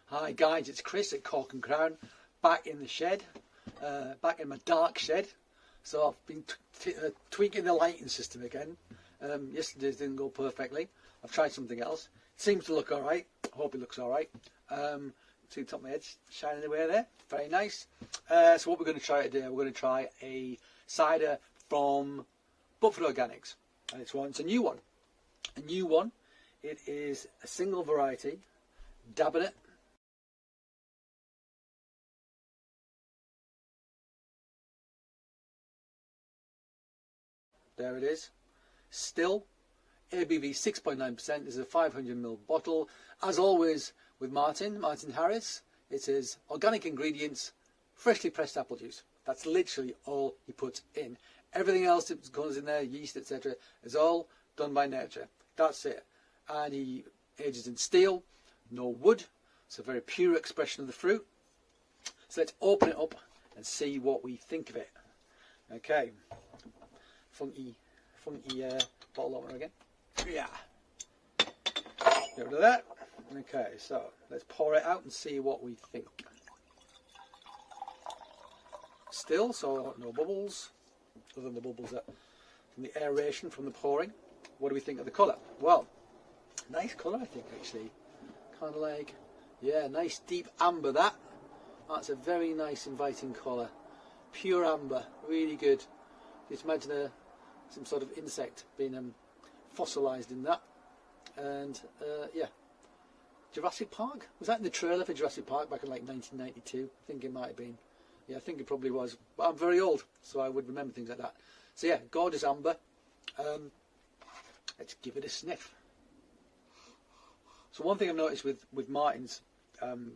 Hi guys, it's Chris at Cork and Crown, back in the shed, back in my dark shed. So I've been tweaking the lighting system again. Yesterday's didn't go perfectly. I've tried something else. It seems to look alright. I hope it looks alright. See the top of my head shining away there. Very nice. So what we're going to try today, we're going to try a cider from Butford Organics. And it's a new one. A new one. It is a single variety, Dabinett. There it is. Still, ABV 6.9%. This is a 500ml bottle. As always with Martin Harris, it is organic ingredients, freshly pressed apple juice. That's literally all he puts in. Everything else that goes in there, yeast, etc., is all done by nature. That's it. And he ages in steel, no wood. It's a very pure expression of the fruit. So let's open it up and see what we think of it. Okay. Funky bottle opener again. Yeah. Get rid of that. Okay, so let's pour it out and see what we think. Still, so no bubbles, other than the bubbles that from the aeration from the pouring. What do we think of the colour? Well, nice colour, I think, actually. Kind of like, yeah, nice deep amber. That's a very nice, inviting colour. Pure amber, really good. Just imagine some sort of insect being fossilised in that. And yeah, Jurassic Park? Was that in the trailer for Jurassic Park back in like 1992? I think it might have been. Yeah, I think it probably was. But I'm very old, so I would remember things like that. So yeah, gorgeous amber. Let's give it a sniff. So one thing I've noticed with Martin's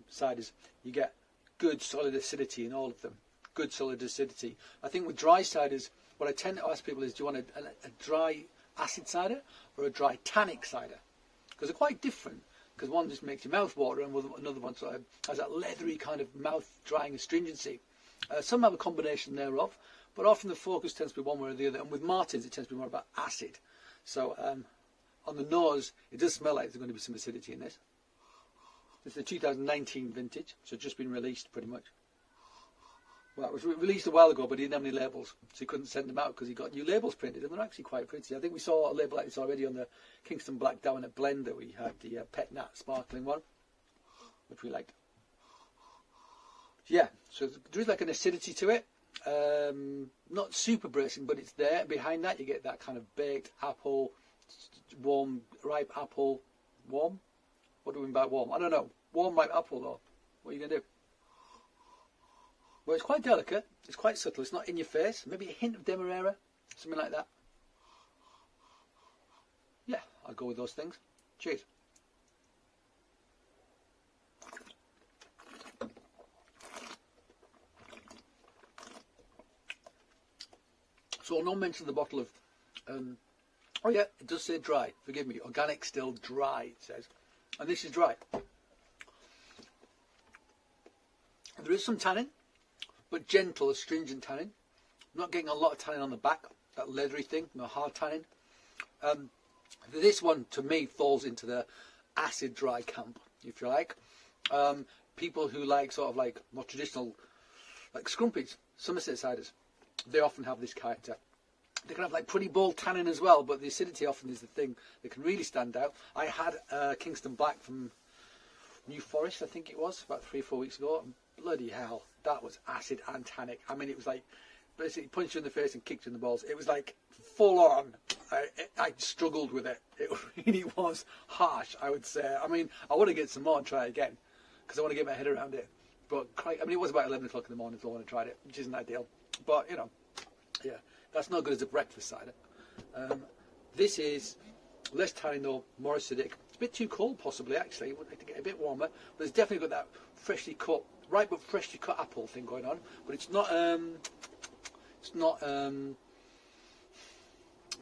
ciders, you get good solid acidity in all of them. Good solid acidity. I think with dry ciders, what I tend to ask people is, do you want a dry acid cider or a dry tannic cider? Because they're quite different. Because one just makes your mouth water, and another one sort of has that leathery kind of mouth drying astringency. Some have a combination thereof, but often the focus tends to be one way or the other. And with Martin's, it tends to be more about acid. So on the nose, it does smell like there's going to be some acidity in this. This is the 2019 vintage, so it's just been released pretty much. Well, it was released a while ago, but he didn't have any labels, so he couldn't send them out because he got new labels printed, and they're actually quite pretty. I think we saw a label like this already on the Kingston Black Dabinett blend that we had, the Pet Nat sparkling one, which we liked. Yeah, so there is like an acidity to it. Not super bracing, but it's there. Behind that, you get that kind of baked apple, warm, ripe apple. Warm? What do we mean by warm? I don't know. Warm, ripe apple, though. What are you going to do? Well, it's quite delicate. It's quite subtle. It's not in your face. Maybe a hint of Demerara, something like that. Yeah, I'll go with those things. Cheers. So I'll not mention the bottle of... oh yeah, it does say dry. Forgive me. Organic still dry, it says. And this is dry. There is some tannin, but gentle, astringent tannin. I'm not getting a lot of tannin on the back, that leathery thing, no hard tannin. This one, to me, falls into the acid dry camp, if you like. People who like sort of like more traditional, like scrumpies, Somerset ciders, they often have this character. They can have like pretty bold tannin as well, but the acidity often is the thing that can really stand out. I had Kingston Black from New Forest, I think it was, about 3 or 4 weeks ago. And bloody hell, that was acid and tannic. I mean, it was like basically punched you in the face and kicked you in the balls. It was like full on. I struggled with it. It really was harsh, I would say. I mean, I want to get some more and try it again because I want to get my head around it. But I mean, it was about 11 o'clock in the morning so I want to try it, which isn't ideal. But you know, yeah, that's not good as a breakfast cider. This is less tannin though, more acidic. It's a bit too cold, possibly. Actually, would like to get a bit warmer. But it's definitely got that freshly cut, ripe but freshly cut apple thing going on. But it's not.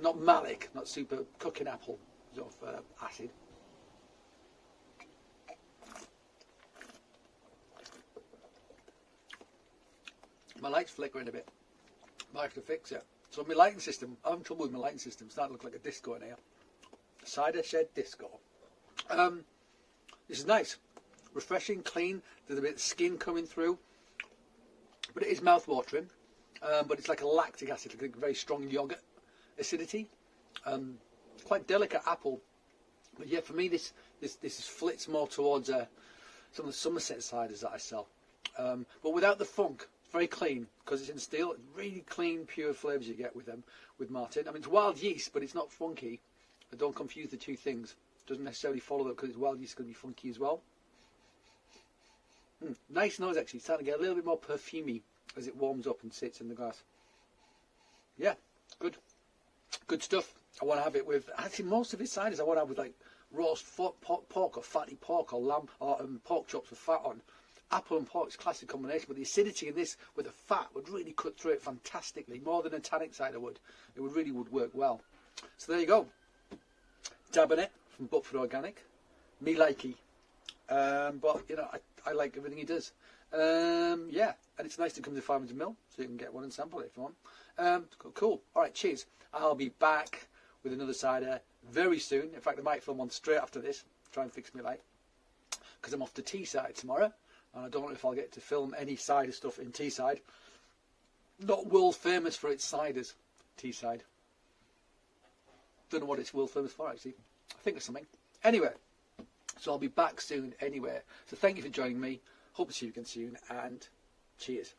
Not malic, not super cooking apple sort of acid. My light's flickering a bit. Might have to fix it. So my lighting system, I'm having trouble with my lighting system. It's starting to look like a disco in here. Cider shed disco. This is nice. refreshing, clean. There's a bit of skin coming through, but it is mouth-watering. But it's like a lactic acid, like a very strong yogurt acidity. Quite delicate apple, but yeah, for me this flits more towards some of the Somerset ciders that I sell, but without the funk. Very clean because it's in steel. Really clean, pure flavours you get with them with Martin. I mean, it's wild yeast, but it's not funky. But don't confuse the two things. It doesn't necessarily follow that because it's wild yeast, it's going to be funky as well. Nice nose actually. It's starting to get a little bit more perfumey as it warms up and sits in the glass. Yeah, good stuff. I want to have it with, actually most of his ciders I want to have with like roast pork or fatty pork or lamb or pork chops with fat on. Apple and pork is a classic combination, but the acidity in this with the fat would really cut through it fantastically, more than a tannic cider would. It really would work well. So there you go. Dabinett from Butford Organic. Me likey. But, you know, I like everything he does. Yeah, and it's nice to come to 500ml, so you can get one and sample it if you want. Cool. All right, cheers. I'll be back with another cider very soon. In fact, I might film one straight after this. Try and fix me light. Because I'm off to Teesside tomorrow. And I don't know if I'll get to film any cider stuff in Teesside. Not world famous for its ciders, Teesside. Don't know what it's world famous for actually. I think it's something. Anyway, so I'll be back soon anyway. So thank you for joining me. Hope to see you again soon and cheers.